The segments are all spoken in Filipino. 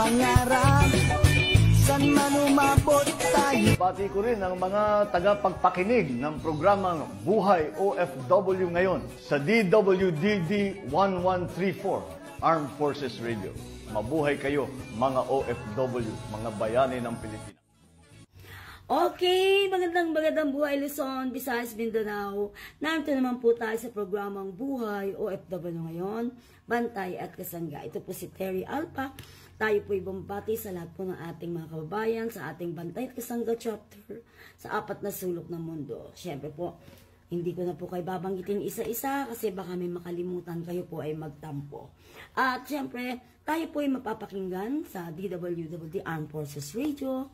pangarap, san man umabot tayo. Pati ko rin ang mga tagapagpakinig ng programang Buhay OFW ngayon sa DWDD 1134 Armed Forces Radio. Mabuhay kayo mga OFW, mga bayani ng Pilipinas. Okay, magandang buhay Luzon, Visayas, Mindanao. Narito naman po tayo sa programang Buhay OFW ngayon, Bantay at Kasangga. Ito po si Terry Alpa. Tayo po ibambati sa lahat po ng ating mga kababayan sa ating Bantay at Kasangga chapter sa 4 na sulok ng mundo. Siyempre po, hindi ko na po kayo babanggitin isa-isa kasi baka may makalimutan, kayo po ay magtampo. At siyempre, tayo po ay mapapakinggan sa DWWD Armed Forces Radio,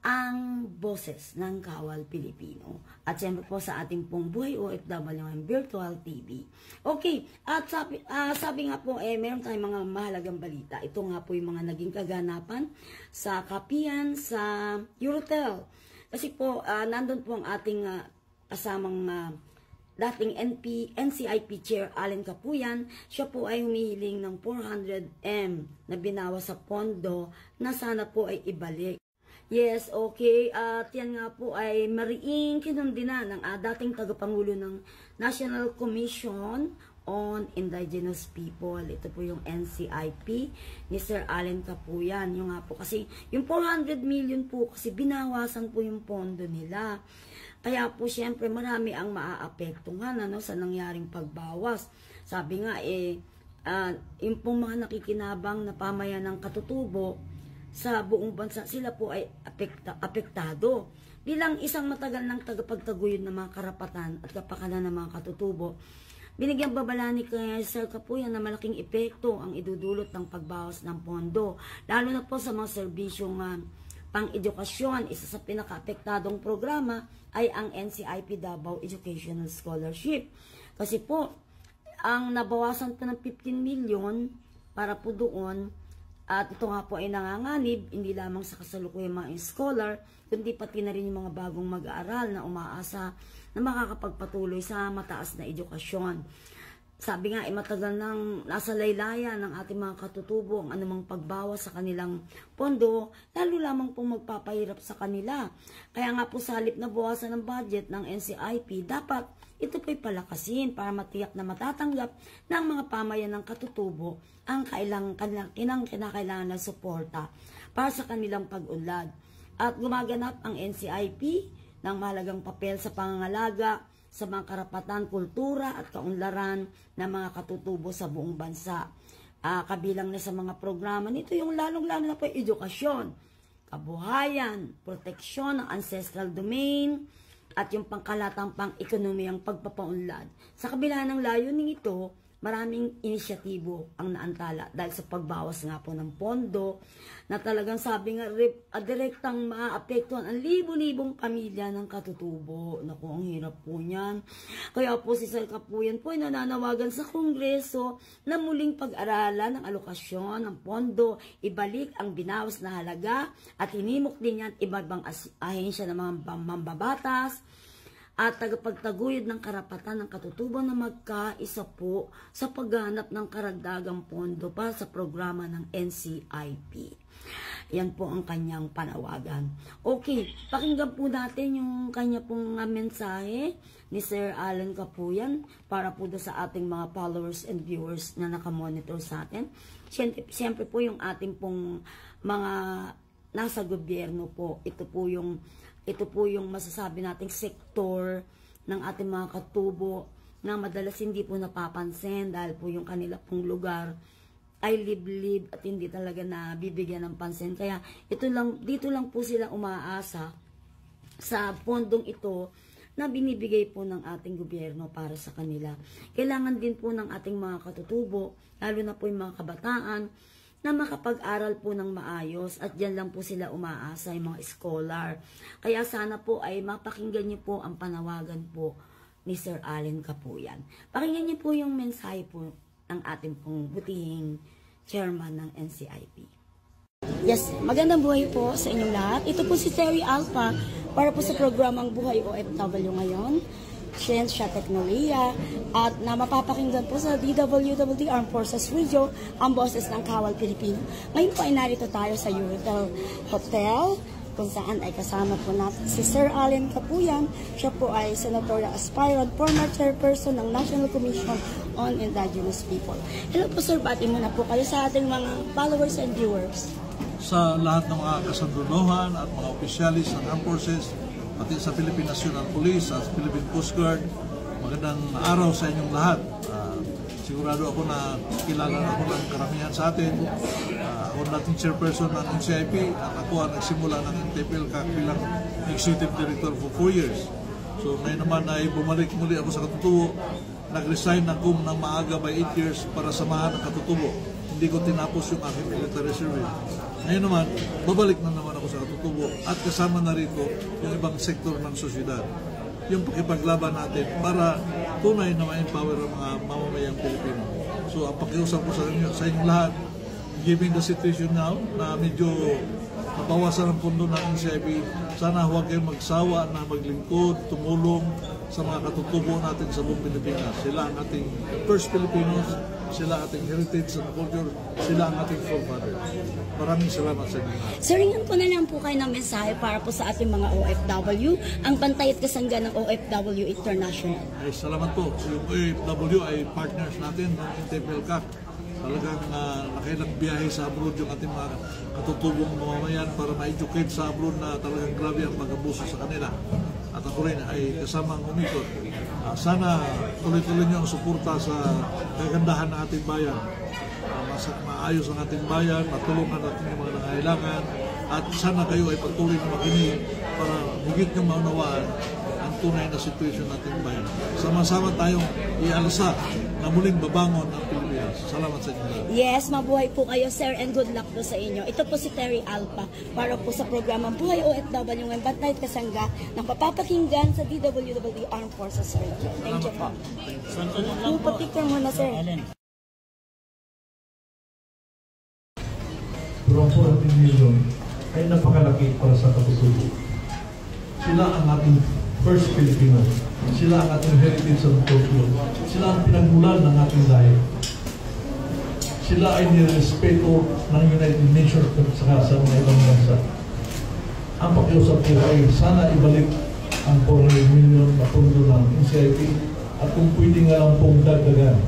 ang boses ng Kawal Pilipino. At siyempre po sa ating pong Buhay OFW ng Virtual TV. Okay, at sabi nga po, meron tayong mga mahalagang balita. Ito nga po yung mga naging kaganapan sa kapihan sa Eurotel. Kasi po, nandun po ang ating kasamang dating NCIP Chair Allen Capuyan. Siya po ay humihiling ng 400M na binawas sa pondo na sana po ay ibalik. Yes, okay. At yan nga po ay mariing kinundinan ng dating tagapangulo ng National Commission on Indigenous People. Ito po yung NCIP ni Sir Allen Capuyan. Yung nga po kasi, yung 400 million po kasi binawasan po yung pondo nila. Kaya po syempre marami ang maaapektuhan sa nangyaring pagbawas. Sabi nga yung pong mga nakikinabang na pamayan ng katutubo sa buong bansa, sila po ay apektado. Bilang isang matagal ng tagapagtaguyod ng mga karapatan at kapakanan ng mga katutubo, binigyan babala ni Sir Capuyan na malaking epekto ang idudulot ng pagbawas ng pondo, lalo na po sa mga serbisyong pang-edukasyon. Isa sa pinaka-apektadong programa ay ang NCIP Davao Educational Scholarship. Kasi po, ang nabawasan po ng 15 million para po doon. At ito nga po ay nanganganib, hindi lamang sa kasalukuyang mga scholar, kundi pati na rin yung mga bagong mag-aaral na umaasa na makakapagpatuloy sa mataas na edukasyon. Sabi nga, matagal nang nasa laylayan ng ating mga katutubo ang anumang pagbawas sa kanilang pondo, lalo lamang pong magpapahirap sa kanila. Kaya nga po sa halip na bawasan ng budget ng NCIP, dapat ito po'y palakasin para matiyak na matatanggap ng mga pamayan ng katutubo ang kinakailangan na suporta para sa kanilang pag-unlad. At gumaganap ang NCIP ng mahalagang papel sa pangangalaga sa mga karapatan, kultura at kaunlaran ng mga katutubo sa buong bansa. Kabilang na sa mga programa nito yung lalong-lalo na po yung edukasyon, kabuhayan, proteksyon ng ancestral domain, at yung pangkalatang pang-ekonomiyang pagpapaunlad. Sa kabila ng layunin ito, maraming inisyatibo ang naantala dahil sa pagbawas nga po ng pondo na talagang sabi nga direktang maaapektuhan ang libo-libong pamilya ng katutubo. Naku, ang hirap po niyan. Kaya po si Sir Capuyan po ay nananawagan sa Kongreso na muling pag-aralan ng alokasyon ng pondo, ibalik ang binawas na halaga at hinimok din yan ibang ahensya ng mga mambabatas at tagapagtaguyod ng karapatan ng katutubo na magkaisa po sa pagganap ng karagdagang pondo para sa programa ng NCIP. Yan po ang kanyang panawagan. Okay, pakinggan po natin yung kanya pong mensahe ni Sir Allen Capuyan para po sa ating mga followers and viewers na nakamonitor sa atin. Siyempre po yung ating pong mga nasa gobyerno po, ito po yung masasabi nating sektor ng ating mga katubo na madalas hindi po napapansin dahil po yung kanila pong lugar ay liblib at hindi talaga na bibigyan ng pansin. Kaya dito lang po sila umaasa sa pondong ito na binibigay po ng ating gobyerno para sa kanila. Kailangan din po ng ating mga katutubo, lalo na po yung mga kabataan, na makapag-aral po ng maayos at dyan lang po sila umaasa yung mga scholar. Kaya sana po ay mapakinggan niyo po ang panawagan po ni Sir Allen Capuyan. Pakinggan niyo po yung mensahe po ng ating pong butihing chairman ng NCIP. Yes, magandang buhay po sa inyong lahat. Ito po si Terry Alpa para po sa programang Buhay OFW ngayon. Siyensya, Teknolohiya, at na mapapakinggan po sa DWWD Armed Forces Radio, ang boses ng Kawal Pilipino. Ngayon po ay narito tayo sa Euritel Hotel, kung saan ay kasama po natin si Sir Allen Capuyan. Siya po ay senatorial aspirant, former chairperson ng National Commission on Indigenous People. Hello po sir, bati muna po kayo sa ating mga followers and viewers. Sa lahat ng mga kasandunuhan at mga opisyalis ng Armed Forces, pati sa Philippine National Police at Philippine Coast Guard, magandang araw sa inyong lahat. Sigurado ako na kilala ako ng karamihan sa atin. Ako nating chairperson ng NCIP at ako ang nagsimula ng NTPL-CAC bilang executive director for 4 years. So ngayon naman ay bumalik muli ako sa katutubo. Nag-resign ako ng maaga by 8 years para samahan ang katutubo. Hindi ko tinapos yung aking military service. Ngayon naman, babalik na naman ako sa katutubo at kasama na rito yung ibang sektor ng sosyedad. Yung pakipaglaban natin para tunay na ma-empower ang mga mamamayang Pilipino. So ang pakiusap ko sa inyong lahat, given the situation now na medyo nabawasan ang pondo ng NCIP, sana huwag kayong magsawa na maglingkod, tumulong sa mga katutubo natin sa buong Pilipinas. Sila ang ating first Filipinos, sila ating heritage and culture, sila ang ating forefathers. Maraming salamat sa inyo. Sir, ringan ko na lang po kayo ng mensahe para po sa ating mga OFW, ang bantay at kasangga ng OFW International. Ay, salamat po. Yung OFW ay partners natin ng NTPL-CAC. Talagang nakailang biyahe sa abroad yung ating mga katutubong mamamayan para ma-educate sa abroad na talagang grabe ang pag-abuso sa kanila. At ako rin ay kasamang umikot. Sana tuloy-tuloy niyo ang suporta sa kagandahan ng ating bayan. Maayos ang ating bayan, matulungan natin yung mga nangailangan, at sana kayo ay patuloy na makinig para higit niyong maunawaan ang tunay na sitwasyon ng ating bayan. Sama-sama tayong ialsa na muling babangon ang Pilipinas. Salamat sa inyo. Yes, mabuhay po kayo sir and good luck po sa inyo. Ito po si Terry Alpa para po sa programang Buhay OFW ng Bantay at Kasangga ng papapakinggan sa DWWD Armed Forces Radio. Thank you po. Pupapicture muna sir. Pero 400 million ay napakalaki para sa katutubo. Sila ang ating first Filipino. Sila ang ating heritage and culture. Sila ang pinagmulan ng ating lahi. Sila ay nirespeto ng United Nations at saka sa mga ibang bansa. Ang pakiusap ko ay sana ibalik ang 400 million na pondo ng NCIP at kung pwede nga lang pong dagdagan.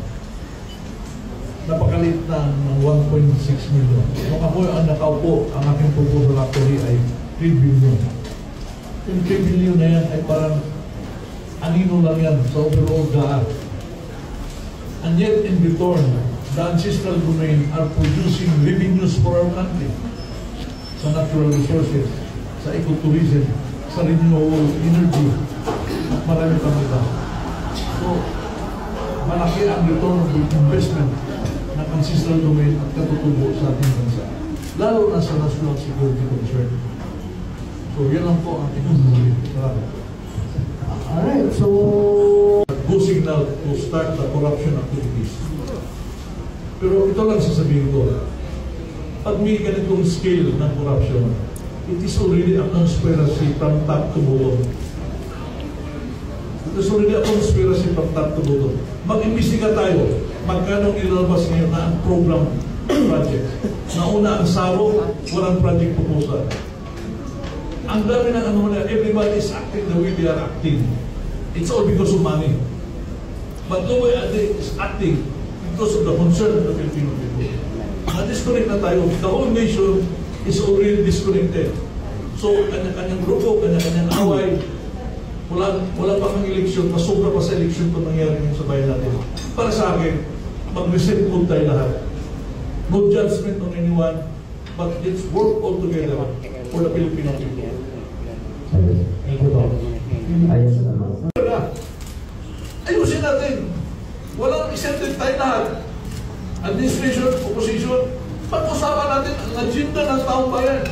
Napakalit na ng 1.6 million. Nung ako ang nakaupo, ang aking proposal actually ay 3 billion. Yung 3 billion na yan ay parang anino lang yan sa overall daan. And yet in return, the ancestral domain are producing revenues for our country. Sa natural resources, sa ecotourism, sa renewable energy, at marami pang iba. So, malaki ang return of investment ng ancestral domain at katutubo sa ating bansa. Lalo na sa national security concern. So, yan lang po ang inunulit. Alright, so go signal to start the corruption activities. Pero ito lang sasabihin ko. Pag may ganitong scale ng corruption, it is already a conspiracy from top to bottom. It is already a conspiracy from top to bottom. Mag-imbestiga tayo. Magkano ilalabas ngayon na ang program project? Nauna ang SARO, walang project proposal. Ang dami ng ano na, everybody is acting the way they are acting. It's all because of money. But the way they is acting because of the concern of the Filipino people. Na-disconnect na tayo. The whole nation is already disconnected. So, kanya-kanyang grupo, kanya-kanyang away, wala pa kang eleksyon, masobra pa sa eleksyon kung nangyari sa bayan natin. Para sa akin, mag-reset po tayo lahat. No judgment on anyone, but let's work all together for the Filipino people. Ayusin natin. Walang incentive tayo lahat. Administration, opposition, pag-usapan natin ang agenda ng taong bayan.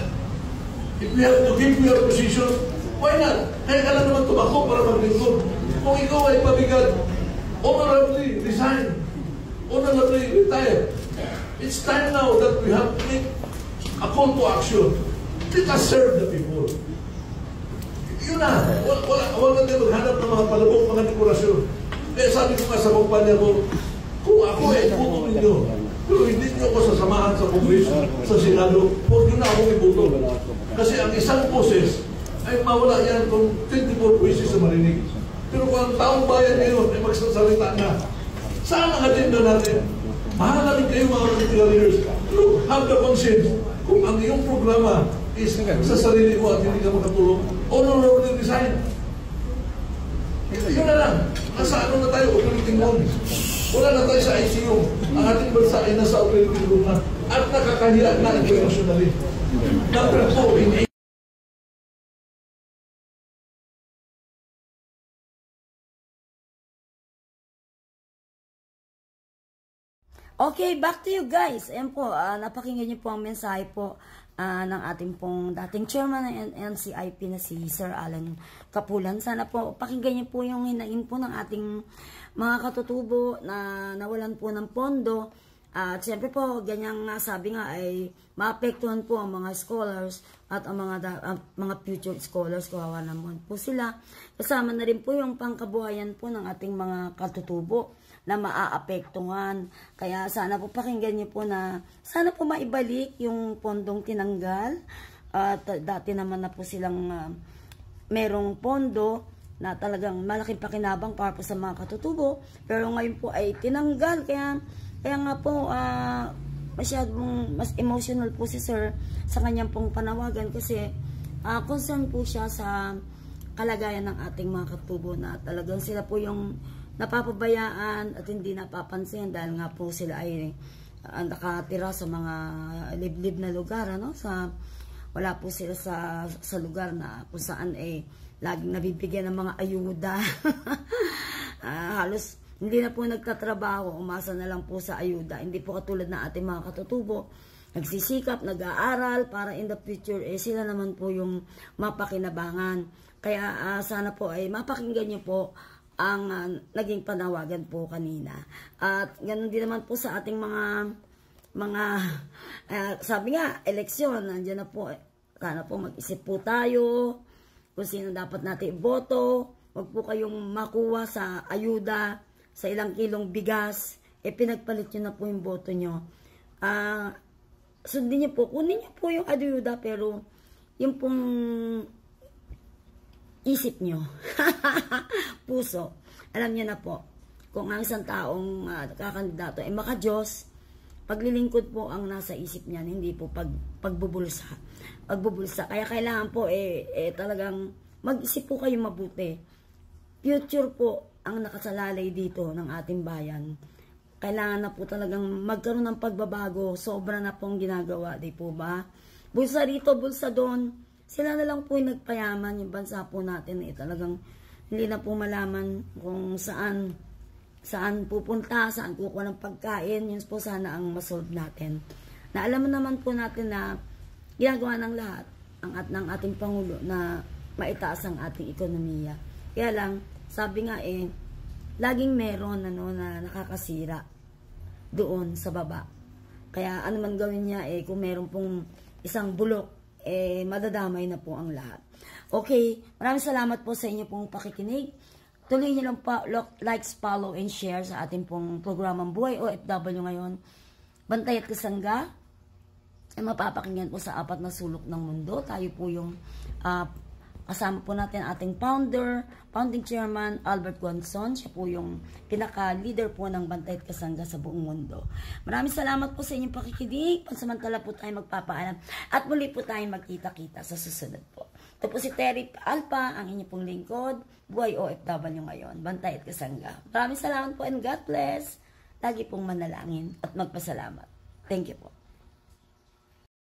If we have to give your position, why not? Kaya ka lang naman tumakbo para maglingkod. Kung ikaw ay pabigat, honorably resign, honorably retire. It's time now that we have to make a call to action. Let us serve the people. Yun na, wala natin maghanap ng mga palabok, mga dekorasyon. Eh sabi ko nga sa kumpanya ko, kung ako ibuto ninyo, pero hindi nyo ako sasamahan sa Kongreso, sa Senado, huwag nyo na ako ibuto. Kasi ang isang boses ay mawala yan kung 24 voices sa marinig. Pero kung ang taong bayan ngayon ay magsasalita na, saan ang agenda natin? Mahalamin kayo mga political leaders. Pero have the conscience, kung ang iyong programa is sa sarili mo at hindi ka makatulong, honorable resign. Yun na lang. Nasa ano na tayo, operating room. Wala na tayo sa ICU. Ang ating bansa ay nasa operating room na at nakakahiya na internationally. Number 4, in Okay, back to you guys. Ayan po, napakinggan niyo po ang mensahe po ng ating pong dating chairman ng NCIP na si Sir Alan Capulan. Sana po pakinggan niyo po yung hinain po ng ating mga katutubo na nawalan po ng pondo. At siyempre po, ganyang sabi nga ay maapektuhan po ang mga scholars at ang mga future scholars. Kawawa naman po sila. Kasama na rin po yung pangkabuhayan po ng ating mga katutubo na maaapektuhan. Kaya sana po pakinggan niyo po na sana po maibalik yung pondong tinanggal. At dati naman na po silang merong pondo na talagang malaking pakinabang para po sa mga katutubo. Pero ngayon po ay tinanggal. Kaya nga po masyadong mas emotional po si Sir sa kanyang pong panawagan kasi concern po siya sa kalagayan ng ating mga katutubo na talagang sila po yung napapabayaan at hindi napapansin dahil nga po sila ay nakatira sa mga liblib na lugar, ano? Wala po sila sa lugar na kung saan laging nabibigyan ng mga ayuda. Halos hindi na po nagtatrabaho, umasa na lang po sa ayuda. Hindi po katulad na ating mga katutubo, nagsisikap, nag-aaral para in the future sila naman po yung mapakinabangan. Kaya sana po ay mapakinggan niyo po ang naging panawagan po kanina. At ganun din naman po sa ating mga sabi nga, eleksyon, nandiyan na po. Sana po mag-isip po tayo kung sino dapat natin iboto. Huwag po kayong makuha sa ayuda, sa ilang kilong bigas, pinagpalit nyo na po yung boto nyo. Sundin nyo po, kunin nyo po yung ayuda, pero yung pong isip nyo, puso, alam nyo na po, kung ang isang taong kakandidato ay maka-Diyos, paglilingkod po ang nasa isip niyan, hindi po pagbubulsa. Kaya kailangan po talagang mag-isip po kayo mabuti. Future po ang nakasalalay dito ng ating bayan. Kailangan na po talagang magkaroon ng pagbabago. Sobra na pong ginagawa, di po ba? Bulsa rito, bulsa doon. Sila na lang po yung nagpayaman. Yung bansa po natin talagang hindi na po malaman kung saan pupunta, saan kukuha ng pagkain. Yun po sana ang masolve natin. Na alam naman po natin na ginagawa ng lahat ng ating Pangulo na maitaas ang ating ekonomiya. Kaya lang, sabi nga laging meron na nakakasira doon sa baba. Kaya ano man gawin niya kung meron pong isang bulok, madadamay na po ang lahat. Okay, maraming salamat po sa inyo pong pakikinig. Tuloy niyo lang pa likes, follow, and share sa ating pong programang Buhay OFW ngayon. Bantay at Kasangga ay mapapakinggan po sa 4 na sulok ng mundo. Tayo po yung kasama po natin ating founding chairman, Albert Gonzon. Siya po yung pinaka-leader po ng Bantay at Kasangga sa buong mundo. Maraming salamat po sa inyong pakikinig. Pansamantala po tayo magpapaalam. At muli po tayo magkita-kita sa susunod po. Ito po si Terry Alpa, ang inyong pong lingkod. Buhay OFW ngayon. Bantay at Kasangga. Maraming salamat po and God bless. Lagi pong manalangin at magpasalamat. Thank you po.